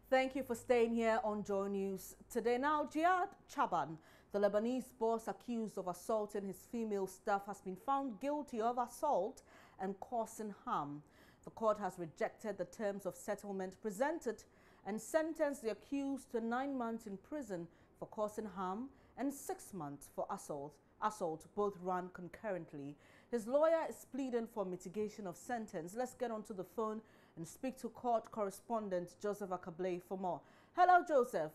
Thank you for staying here on Joy News. Today now, Jihad Chaban, the Lebanese boss accused of assaulting his female staff, has been found guilty of assault and causing harm. The court has rejected the terms of settlement presented and sentenced the accused to 9 months in prison for causing harm and 6 months for assault. Both run concurrently. His lawyer is pleading for mitigation of sentence. Let's get onto the phone and speak to court correspondent Joseph Akablay for more. Hello, Joseph.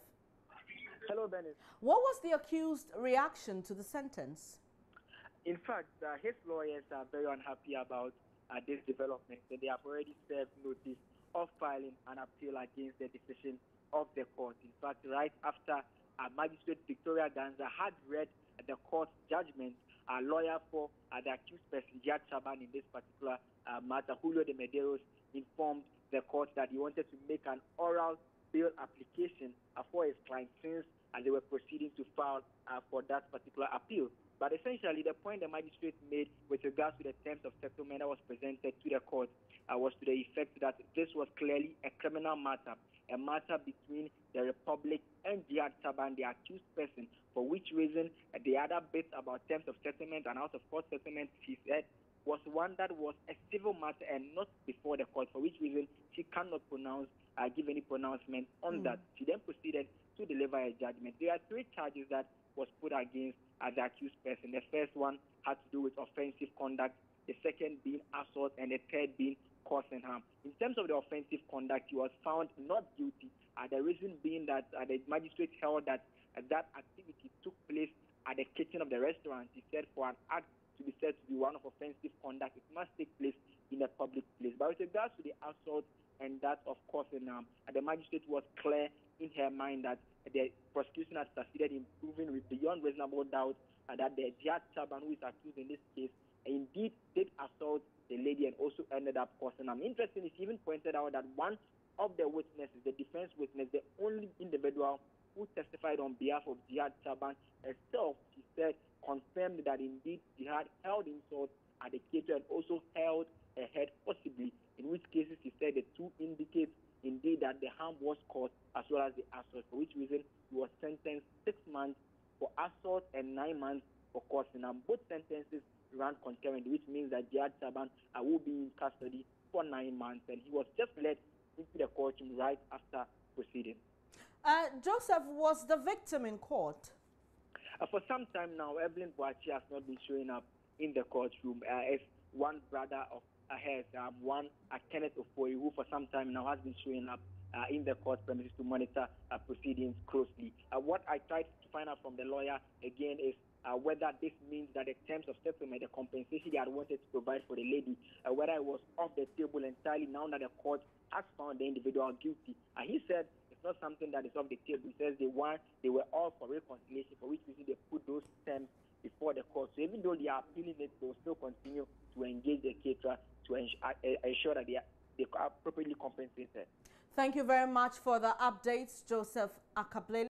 Hello, Dennis. What was the accused reaction to the sentence? In fact, his lawyers are very unhappy about this development. They have already served notice of filing an appeal against the decision of the court. In fact, right after Magistrate Victoria Ganza had read the court's judgment, a lawyer for the accused person, Jihad Chaban, in this particular matter, Julio de Medeiros, informed the court that he wanted to make an oral bail application for his client since they were proceeding to file for that particular appeal. But essentially, the point the magistrate made with regards to the terms of settlement that was presented to the court was to the effect that this was clearly a criminal matter, a matter between the Republic and Jihad Chaban, the accused person, for which reason the other bits about terms of settlement and out-of-court settlement, she said, was one that was a civil matter and not before the court, for which reason she cannot give any pronouncement on that. She then proceeded to deliver a judgment. There are 3 charges that was put against the accused person. The first one had to do with offensive conduct, the second being assault, and the third being causing harm. In terms of the offensive conduct, he was found not guilty. The reason being that the magistrate held that that activity took place at the kitchen of the restaurant. He said for an act to be said to be one of offensive conduct, it must take place in a public place. But with regards to the assault and that of causing harm, the magistrate was clear in her mind that the prosecution has succeeded in proving beyond reasonable doubt that the Jihad Chaban, who is accused in this case, indeed did assault the lady and also ended up causing harm. Interestingly, she even pointed out that one of the witnesses, the defense witness, the only individual who testified on behalf of Jihad Chaban herself, she said, confirmed that indeed Jihad held himself at the caterer and also held her head possibly, in which cases he said the 2 indicate indeed that the harm was caused as well as the assault, for which reason he was sentenced 6 months for assault and 9 months for causing harm. Both sentences ran concurrently, which means that Jihad Chaban will be in custody for 9 months, and he was just led into the courtroom right after proceeding. Joseph, was the victim in court? For some time now, Evelyn Boachi has not been showing up in the courtroom. As one brother of hers, Kenneth Ofoyi, who for some time now has been showing up in the court premises to monitor proceedings closely. What I tried to find out from the lawyer again is whether this means that the terms of settlement, the compensation they had wanted to provide for the lady, whether it was off the table entirely now that the court has found the individual guilty. He said it's not something that is off the table. He says they were all for reconciliation, for which reason they put those terms before the court. So even though they are appealing it, they will still continue to engage the caterer to ensure that they are appropriately compensated. Thank you very much for the updates, Joseph Akablay.